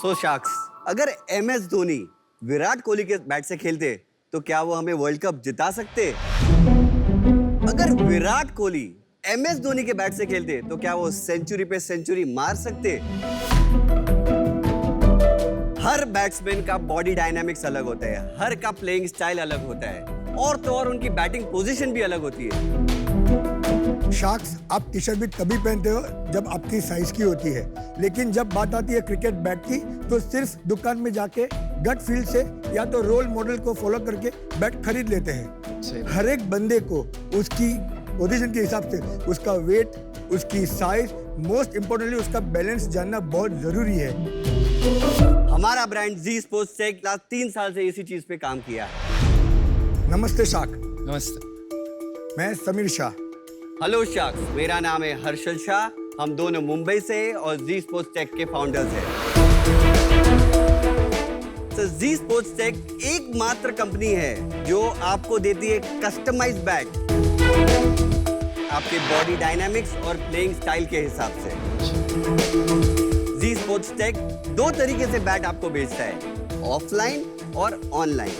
सो sharks, अगर MS Dhoni Virat Kohli के bat से खेलते तो क्या वो हमें वर्ल्ड कप जिता सकते? अगर विराट कोहली MS धोनी के बैट से खेलते तो क्या वो सेंचुरी पे सेंचुरी मार सकते? हर बैट्समैन का बॉडी डायनामिक्स अलग होता है, हर का प्लेइंग स्टाइल अलग होता है, और तो और उनकी बैटिंग पोजीशन भी अलग होती है। शार्क्स, आप टी शर्ट भी तभी पहनते हो जब आपकी साइज की होती है, लेकिन जब बात आती है क्रिकेट बैट की तो सिर्फ दुकान में जाके गट फील से या तो रोल मॉडल को फॉलो करके बैट खरीद लेते हैं। हर एक बंदे को उसकी पोजीशन के हिसाब से उसका वेट, उसकी साइज, मोस्ट इम्पोर्टेंटली उसका बैलेंस जानना बहुत जरूरी है। हमारा ब्रांड जी स्पोर्ट्स टेक लास्ट 3 साल से इसी चीज पे काम किया है। नमस्ते शार्क। नमस्ते। मैं समीर शाह। हेलो शार्क्स, मेरा नाम है हर्षल शाह। हम दोनों मुंबई से और जी स्पोर्ट्स टेक के फाउंडर्स हैं। तो जी स्पोर्ट्स टेक एकमात्र कंपनी है जो आपको देती है कस्टमाइज्ड बैट आपके बॉडी डायनामिक्स और प्लेइंग स्टाइल के हिसाब से। जी स्पोर्ट्स टेक 2 तरीके से बैट आपको बेचता है, ऑफलाइन और ऑनलाइन।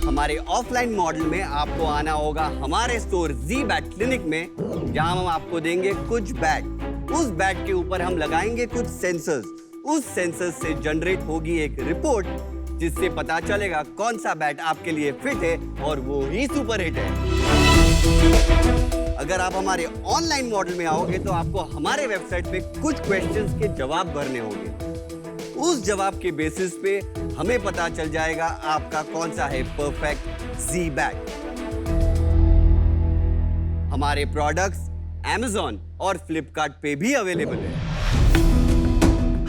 हमारे ऑफलाइन मॉडल में आपको आना होगा हमारे स्टोर जी बैट क्लिनिक में, जहां हम आपको देंगे कुछ बैट। उस बैट के ऊपर हम लगाएंगे कुछ सेंसर्स। उस सेंसर्स से जनरेट होगी एक रिपोर्ट जिससे पता चलेगा कौन सा बैट आपके लिए फिट है और वो ही सुपर हिट है। अगर आप हमारे ऑनलाइन मॉडल में आओगे तो आपको हमारे वेबसाइट पे कुछ क्वेश्चंस के जवाब भरने होंगे। उस जवाब के बेसिस पे हमें पता चल जाएगा आपका कौन सा है परफेक्ट जी बैट। हमारे प्रोडक्ट्स Amazon और Flipkart पे भी अवेलेबल है।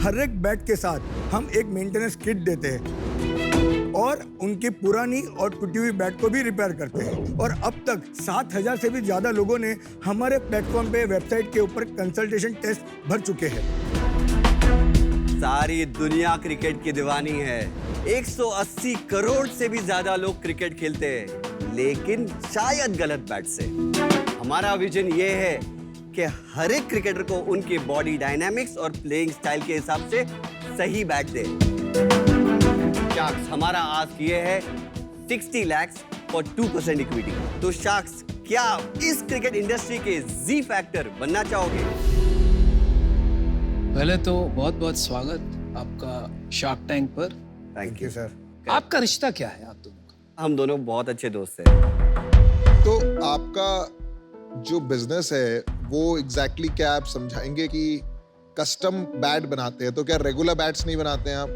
हर एक बैट के साथ हम एक मेंटेनेंस किट देते हैं और उनकी पुरानी और टूटी हुई बैट को भी रिपेयर करते हैं। और अब तक 7000 से भी ज्यादा लोगों ने हमारे प्लेटफॉर्म पे वेबसाइट के ऊपर कंसल्टेशन टेस्ट भर चुके हैं। सारी दुनिया क्रिकेट की दीवानी है। 180 करोड़ से भी ज्यादा लोग क्रिकेट खेलते हैं, लेकिन शायद गलत बैट से। हमारा विजन ये है कि हर एक क्रिकेटर को उनके बॉडी डायनामिक्स और प्लेइंग स्टाइल के हिसाब से सही बैट दे। शार्क्स, हमारा आस्क ये है 60 लाख और 2% इक्विटी। तो शार्क्स, क्या इस क्रिकेट इंडस्ट्री के जी फैक्टर बनना चाहोगे? पहले तो बहुत बहुत स्वागत आपका शार्क टैंक पर। Thank you sir. आपका रिश्ता क्या है आप दोनों का? हम दोनों बहुत अच्छे दोस्त हैं। तो आपका जो बिजनेस है वो एग्जैक्टली क्या आप समझाएंगे कि कस्टम बैट बनाते हैं, तो क्या रेगुलर बैट्स नहीं बनाते हैं आप?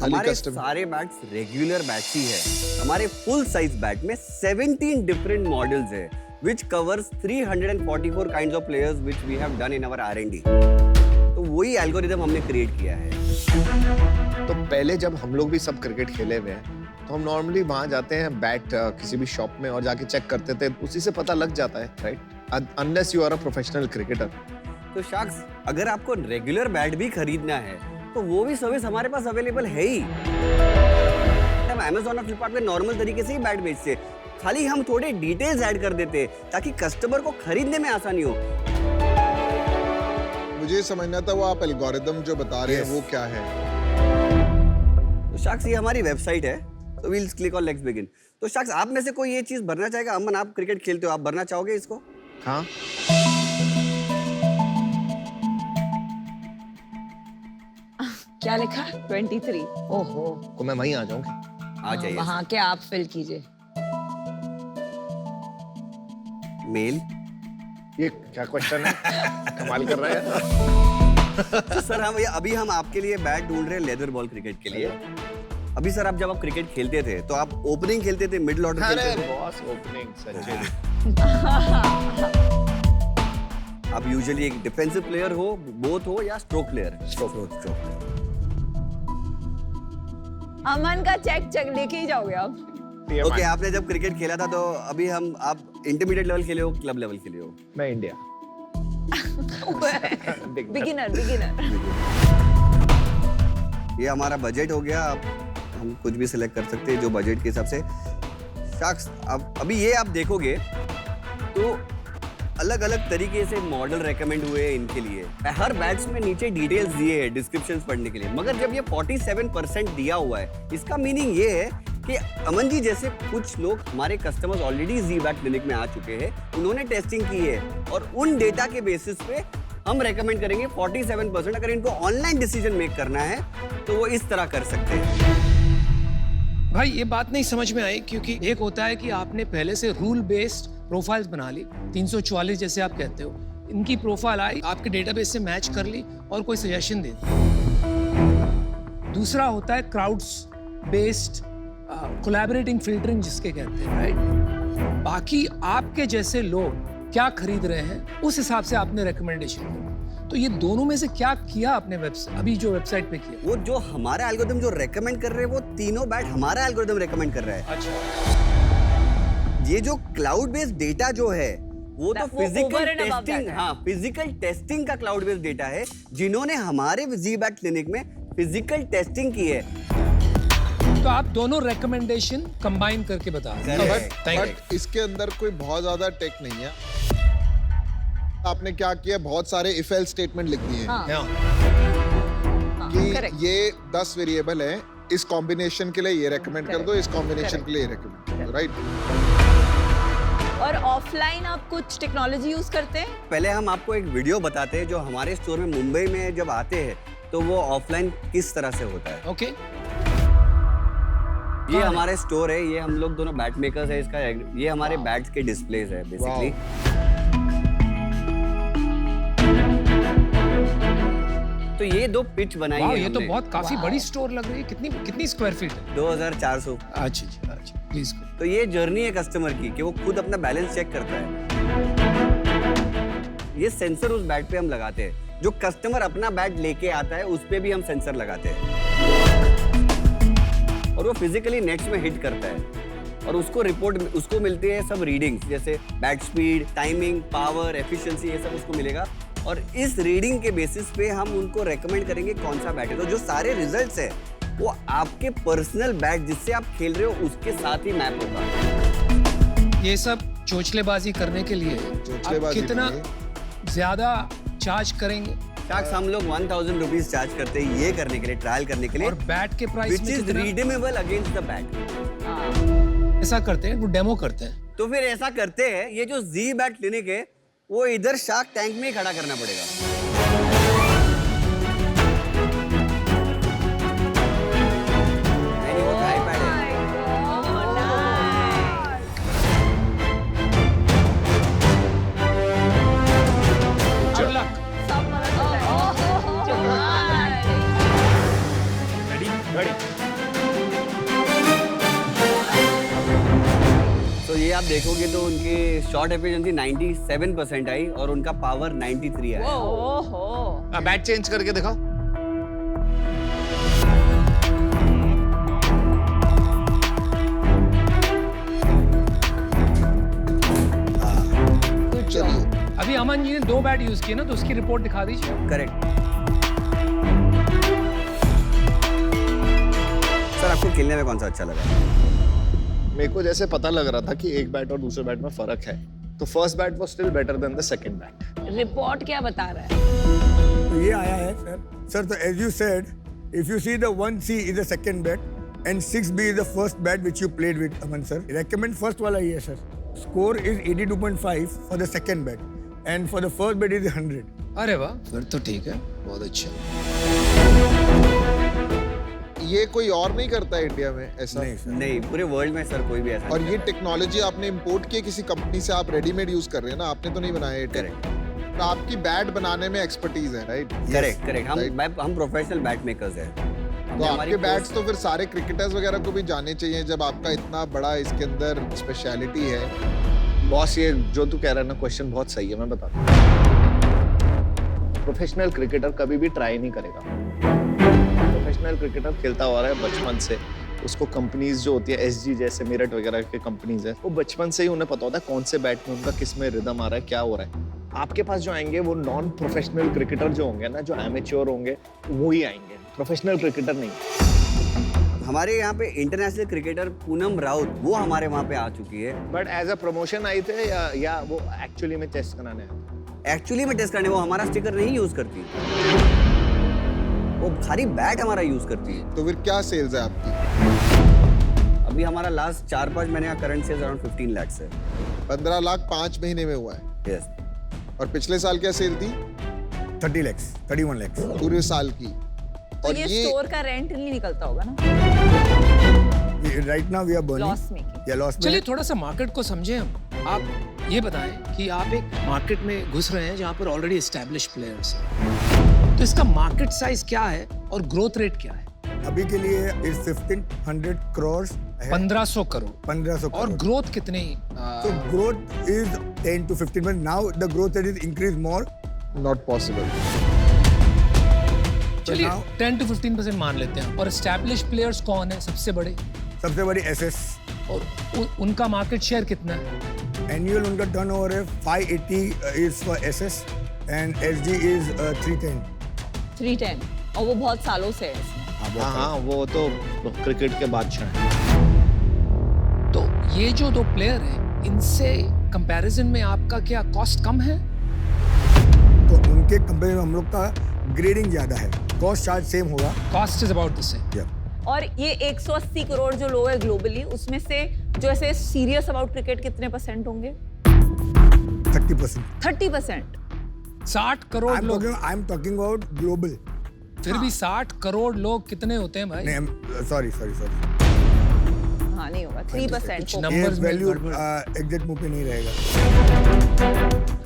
हमारे सारे बैट्स रेगुलर बैट्स ही है। हमारे फुल साइज बैट में 17 डिफरेंट मॉडल्स है which covers 344 kinds of players which we have done in our R&D। तो वही एल्गोरिदम हमने क्रिएट किया है। तो पहले जब हम लोग भी सब क्रिकेट खेले हुए हैं तो हम नॉर्मली वहां जाते हैं बैट किसी भी शॉप में और जाके चेक करते थे, उसी से पता लग जाता है, right? Unless you are a professional cricketer. तो शार्क्स, अगर आपको रेगुलर बैट भी खरीदना है तो वो भी सर्विस हमारे पास अवेलेबल है ही। हम Amazon और Flipkart पे नॉर्मल तरीके से ही बैट बेचते हैं, खाली हम थोड़े डिटेल्स ऐड कर देते हैं ताकि कस्टमर को खरीदने में आसानी हो। मुझे समझना था वो आप एल्गोरिदम जो बता रहे हैं वो क्या है। तो शार्क्स, ये हमारी वेबसाइट है, तो we'll click on let's begin. तो शार्क्स, आप में से कोई ये चीज भरना चाहेगा? अमन, आप क्रिकेट खेलते हो, आप भरना चाहोगे इसको? हाँ, क्या लिखा? 23। ओहो, तो मैं वहीं आ जाऊंगी। आ जाइए। वहाँ के आप फिल कीजिए। मेल। ये क्या क्वेश्चन है? कमाल कर रहा है। तो सर, अभी हम आपके लिए बैट ढूंढ रहे हैं लेदर बॉल क्रिकेट के लिए। अभी सर, आप जब आप क्रिकेट खेलते थे तो आप ओपनिंग खेलते थे, मिडिल ऑर्डर खेलते थे? Boss, opening Sachin. आप यूजुअली एक डिफेंसिव प्लेयर हो, बोथ हो, या स्ट्रोक प्लेयर? स्ट्रोक। अमन का चेक लेके ही जाओगे आप? ओके, आपने जब क्रिकेट खेला था तो अभी आप इंटरमीडिएट लेवल खेले हो, क्लब लेवल खेले हो? मैं इंडिया। बिगिनर। ये हमारा बजट हो गया। अब हम कुछ भी सिलेक्ट कर सकते हैं जो बजट के हिसाब से। शार्क्स, अब अभी ये आप देखोगे तो अलग अलग तरीके से मॉडल रेकमेंड हुए हैं इनके लिए। हर बैट्स में नीचे डिटेल्स दिए हैं डिस्क्रिप्शंस पढ़ने के लिए, मगर जब ये 47% दिया हुआ है, इसका मीनिंग ये है कि अमन जी जैसे कुछ लोग हमारे कस्टमर्स ऑलरेडी जी बैट क्लिनिक में आ चुके हैं, उन्होंने टेस्टिंग की है और उन डेटा के बेसिस पे हम रेकमेंड करेंगे 47%। अगर इनको ऑनलाइन डिसीजन मेक करना है तो वो इस तरह कर सकते हैं। भाई ये बात नहीं समझ में आई, क्योंकि एक होता है कि आपने पहले से रूल बेस्ड प्रोफाइल्स बना ली, 344 जैसे आप कहते हो, इनकी प्रोफाइल आई, आपके डेटाबेस से मैच कर ली और कोई सजेशन दे दी। दूसरा होता है क्राउड्स बेस्ड कोलैबोरेटिंग फिल्टरिंग जिसके कहते हैं, राइट। बाकी आपके जैसे लोग क्या खरीद रहे हैं उस हिसाब से आपने रिकमेंडेशन किया। तो ये दोनों में से क्या किया आपने वेबसाइट, अभी जो वेबसाइट पे किया? वो जो हमारा एल्गोरिथम जो रेकमेंड कर रहे हैं वो तीनों बैट हमारा एल्गोरिथम रेकमेंड कर रहा है। अच्छा। ये जो क्लाउड बेस्ड डेटा जो है वो तो वो physical over and above testing, that है। हाँ फिजिकल टेस्टिंग का क्लाउड बेस्ड डेटा है, जिन्होंने हमारे जी बैट क्लिनिक में फिजिकल टेस्टिंग की है। तो आप दोनों रिकमेंडेशन कंबाइन करके बता रहे हैं। Correct. Thank you. बट इसके अंदर कोई बहुत ज्यादा टेक नहीं है। आपने क्या किया, बहुत सारे इफ एल्स स्टेटमेंट लिख दिए हैं हाँ, Yeah. हाँ, कि correct. ये 10 वेरिएबल हैं, इस कॉम्बिनेशन के लिए ये रेकमेंड कर दो, इस कॉम्बिनेशन Correct. के लिए ये रेकमेंड कर दो, राइट। और ऑफलाइन आप कुछ टेक्नोलॉजी यूज करते हैं? पहले हम आपको एक वीडियो बताते हैं जो हमारे स्टोर में मुंबई में जब आते हैं तो वो ऑफलाइन किस तरह से होता है। Okay. ये हमारे स्टोर है, ये हम लोग दोनों बैट मेकर्स है, इसका ये हमारे बैट्स के डिस्प्लेज है बेसिकली। तो ये दो पिच बनाई वाह, है ये तो हमने। बहुत काफी बड़ी स्टोर लग रही है। कितनी स्क्वायर फीट है? 2400। अच्छा प्लीज। तो ये जर्नी है कस्टमर की कि वो खुद अपना बैलेंस चेक करता है। ये सेंसर उस बैट पे हम लगाते हैं, जो कस्टमर अपना बैट लेके आता है उस पे भी हम सेंसर लगाते हैं और वो फिजिकली नेट्स में हिट करता है और उसको रिपोर्ट उसको मिलती है सब रीडिंग्स, जैसे bat speed, timing, power, efficiency, ये सब उसको मिलेगा और इस रीडिंग के बेसिस पे हम उनको रेकमेंड करेंगे कौन सा बैट है। तो जो सारे रिजल्ट्स है वो आपके पर्सनल बैट जिससे आप खेल रहे हो उसके साथ ही मैप होगा। ये सब चोचलेबाजी करने के लिए आप चोचलेबाजी कितना नहीं। ज्यादा चार्ज करेंगे? शार्क्स हम लोग 1000 रुपीज चार्ज करते हैं ये करने के लिए, ट्रायल करने के लिए, और बैट के प्राइस विच में इज कितना रिडीमेबल अगेंस्ट द बैट। ऐसा करते हैं, वो डेमो करते हैं। तो फिर ऐसा करते हैं, ये जो जी बैट क्लिनिक है वो इधर शार्क टैंक में ही खड़ा करना पड़ेगा। नहीं, वो iPad है। Good luck. तो ये आप देखोगे तो उनकी शॉट एफिशिएंसी 97% आई और उनका पावर 93 आया। ओहो, बैट चेंज करके दिखाओ। चलिए, अभी अमन जी ने 2 बैट यूज किए ना, तो उसकी रिपोर्ट दिखा दीजिए। करेक्ट। सर आपको खेलने में कौन सा अच्छा लगा? मेरे को जैसे पता लग रहा था कि एक बैट और दूसरे बैट में फर्क है, तो first bat was still better than the second bat. Report क्या बता रहा है? तो ये आया है सर तो as you said, if you see the 1C is the second bet and 6B is the first bet which you played with Aman sir. Recommend first वाला ही है sir. Score is 82.5 for the second bet and for the first bet is 100. अरे वाह, फिर तो ठीक है, बहुत अच्छा। ये कोई और नहीं करता है इंडिया में ऐसा। नहीं सर। नहीं, पूरे वर्ल्ड में सर कोई भी ऐसा और नहीं ये कर रहा है। टेक्नोलॉजी आपने इंपोर्ट की है किसी कंपनी से, आप रेडीमेड यूज कर रहे हैं ना, आपने तो नहीं बनाया ये टेक। तो आपकी बैट बनाने में एक्सपर्टीज है, राइट? Correct Right. हम प्रोफेशनल बैट मेकर्स हैं। तो आपके बैट्स तो फिर सारे क्रिकेटर्स वगैरह को भी जाने चाहिए, जब आपका इतना बड़ा इसके अंदर स्पेशलिटी है। बॉस, ये जो तू कह रहा है ना, क्वेश्चन बहुत सही है, मैं बताता हूँ। प्रोफेशनल क्रिकेटर कभी भी ट्राई नहीं करेगा। प्रोफेशनल क्रिकेटर खेलता हुआ रहा है बचपन से, उसको कंपनीज जो होती है एसजी जैसे मेरठ वगैरह के कंपनीज है, वो बचपन से ही उन्हें पता होता है कौन से बैट में उनका किस में रिदम आ रहा है, क्या हो रहा है। आपके पास जो आएंगे वो नॉन प्रोफेशनल क्रिकेटर जो होंगे ना, जो एमेच्योर होंगे, वो ही आएंगे, प्रोफेशनल क्रिकेटर नहीं। हमारे यहाँ पे इंटरनेशनल क्रिकेटर पूनम राउत वो हमारे वहाँ पे आ चुकी है। But as a promotion I थे या वो एक्चुअली में टेस्ट कराने आए थे? एक्चुअली में टेस्ट करने वो हमारा स्टिकर नहीं यूज करती, वो खाली बैट हमारा यूज करती है। तो फिर क्या सेल्स है आपकी? अभी हमारा लास्ट 4-5 महीने का करंट सेल्स अराउंड 15 लाख है। 15 लाख 5 महीने में हुआ है। यस। और पिछले साल क्या सेल थी? 30 lakhs, 31 lakhs. पूरे साल की। तो और ये स्टोर का रेंट नहीं निकलता होगा ना? Right now we are burning. Loss making. Yeah, loss चलिए making. थोड़ा सा मार्केट को समझें हम। आप ये बताएं कि आप एक मार्केट में घुस रहे हैं जहाँ पर ऑलरेडी एस्टैब्लिश प्लेयर्स हैं, तो इसका मार्केट साइज क्या है और ग्रोथ रेट क्या है? अभी के लिए is 1500 crores. है, 1500 करोड़ 1500 और crores. ग्रोथ कितनी? So growth is 10 to 15, but now the growth rate is increased more. Not possible. चलिए now- 10 to 15% मान लेते हैं। और एस्टैब्लिश प्लेयर्स कौन है सबसे बड़े सबसे बड़ी SS. और उनका मार्केट शेयर कितना है? Annual उनका turnover है 580 is for SS and SG is 310. 310 और वो बहुत सालों से है इसमें। हाँ हाँ, वो तो क्रिकेट के बादशाह हैं। तो ये जो दो प्लेयर हैं इनसे कंपैरिजन में आपका क्या कॉस्ट कम है? तो उनके कंपेयर में हम लोग का ग्रेडिंग ज्यादा है, कॉस्ट चार्ज सेम होगा। Cost is about the same. और ये 180 करोड़ जो लोग है ग्लोबली, उसमें से जो ऐसे सीरियस अबाउट क्रिकेट कितने % होंगे? 30%. 30%। 60 करोड़ लोग, I am talking about global. फिर भी 60 करोड़ लोग कितने होते हैं भाई? नहीं, सॉरी. हाँ नहीं होगा, 3%। कुछ होगा। numbers ये में वैल्यू गड़बड़। एग्जैक्ट मुंह पे नहीं रहेगा.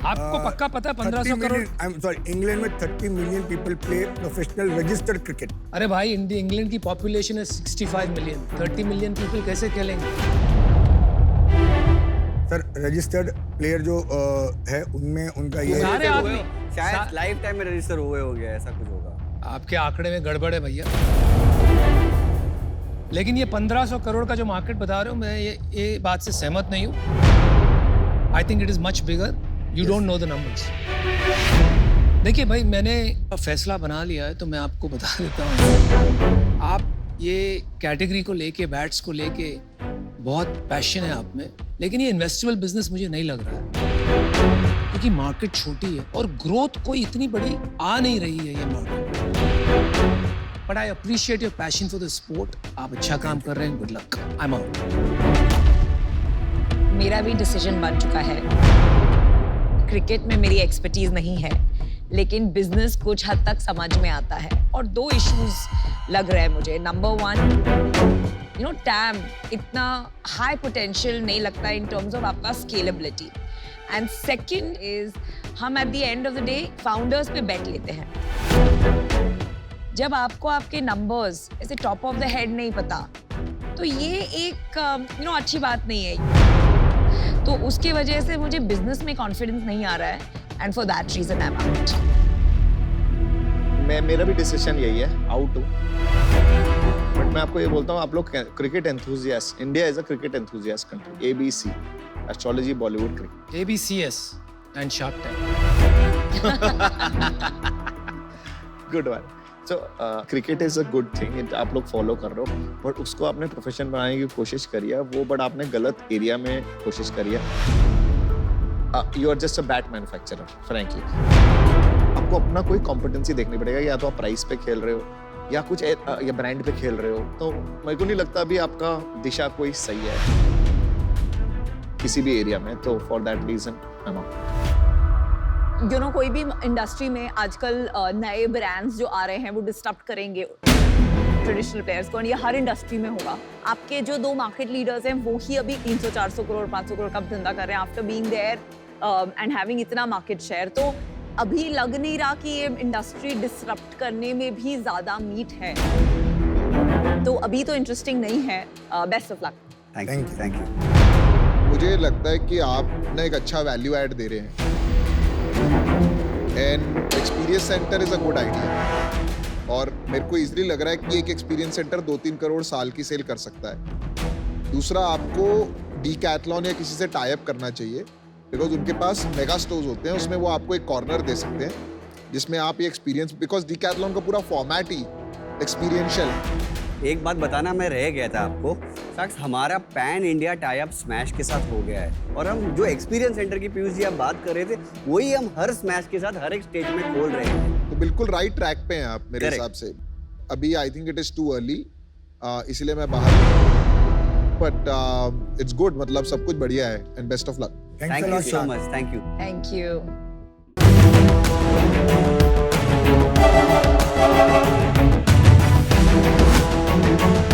आपको पक्का पता है 1500 crore? I am sorry, England में 30 million people play professional registered cricket. अरे भाई इंग्लैंड की पॉपुलेशन है 65 मिलियन, 30 मिलियन पीपल कैसे खेलेंगे? सर रजिस्टर्ड प्लेयर जो है उनमें उनका ये सारे आदमी शायद लाइफ टाइम में रजिस्टर हुए होंगे, ऐसा कुछ होगा। आपके आंकड़े में गड़बड़ है भैया। लेकिन ये 1500 करोड़ का जो मार्केट बता रहे हो, मैं ये बात से सहमत नहीं हूँ। I think it is much bigger, you don't know the numbers. देखिए भाई, मैंने फैसला बना लिया है तो मैं आपको बता देता हूँ। आप ये कैटेगरी को लेके, बैट्स को लेके बहुत पैशन है आप में, लेकिन ये इन्वेस्टेबल बिजनेस मुझे नहीं लग रहा है क्योंकि मार्केट छोटी है और ग्रोथ कोई इतनी बड़ी आ नहीं रही है ये market. But I appreciate your passion for the sport. आप अच्छा काम कर रहे हैं, good luck. I am out. मेरा भी डिसीजन बन चुका है। क्रिकेट में मेरी एक्सपर्टीज नहीं है, लेकिन बिजनेस कुछ हद तक समझ में आता है। और 2 इश्यूज लग रहे हैं मुझे। नंबर 1, यू नो, टैम इतना हाई पोटेंशियल नहीं लगता इन टर्म्स ऑफ आपका स्केलेबिलिटी। एंड सेकंड इज, हम at the end of the day founders पे बेट लेते हैं। जब आपको आपके नंबर्स ऐसे टॉप ऑफ द हेड नहीं पता, तो ये एक यू नो अच्छी बात नहीं है। तो उसके वजह से मुझे बिजनेस में कॉन्फिडेंस नहीं आ रहा है, and for that reason I am out. मेरा भी डिसीजन यही है, आउट हूँ। बट मैं आपको ये बोलता हूँ, आप लोग cricket enthusiast, India is a cricket enthusiast country. ABC, astrology, Bollywood cricket, ABCS and shark tank. Good one. So cricket is a good thing, आप लोग फॉलो कर रहे हो, बट उसको आपने प्रोफेशन बनाने की कोशिश करी है वो, बट आपने गलत एरिया में कोशिश करी है। You are just a bat manufacturer, frankly. आपको अपना कोई कॉम्पिटेंसी देखनी पड़ेगा, या तो आप प्राइस पे खेल रहे हो या कुछ या ब्रांड पे खेल रहे हो। तो मेरे को नहीं लगता अभी आपका दिशा कोई सही है किसी भी एरिया में। तो for that reason I am out. You know, कोई भी इंडस्ट्री में आजकल नए ब्रांड्स जो आ रहे हैं वो डिस्टर्ब करेंगे ट्रेडिशनल प्लेयर्स को, और ये हर इंडस्ट्री में होगा। आपके जो 2 मार्केट लीडर्स हैं वो ही अभी 300-400 करोड़ 500 करोड़ का धंधा कर रहे हैं after being there and having इतना मार्केट शेयर। तो अभी लग नहीं रहा कि ये इंडस्ट्री डिसरप्ट करने में भी ज्यादा मीट है। तो अभी तो इंटरेस्टिंग नहीं है। Best of luck. Thank you. मुझे लगता है कि आप ना एक अच्छा वैल्यू ऐड दे रहे हैं, and experience centre is a good idea. और मेरे को इजीली लग रहा है कि एक एक्सपीरियंस सेंटर 2-3 करोड़ साल की सेल कर सकता है। दूसरा, आपको डीकैथलॉन या किसी से टाई अप करना चाहिए, बिकॉज उनके पास मेगा स्टोर्स होते हैं, उसमें वो आपको एक कॉर्नर दे सकते हैं जिसमें आप ये एक्सपीरियंस, बिकॉज डीकैथलॉन का पूरा फॉर्मेट ही एक्सपीरियंशियल, एक बात बताना मैं रह गया था आपको, साक्ष हमारा pan India tie up smash के साथ हो गया है और हम जो एक्सपीरियंस सेंटर की पीयूष जी आप बात कर रहे थे वही हम हर स्मैश के साथ हर एक स्टेज में खोल रहे हैं। तो बिल्कुल राइट ट्रैक पे हैं आप मेरे Correct. हिसाब से। अभी I think it is too early, इसलिए मैं बाहर, बट इट्स गुड, मतलब सब कुछ बढ़िया है and best of luck. Thanks thank a you lot, so Shah. Much, thank you. Thank you. Thank you.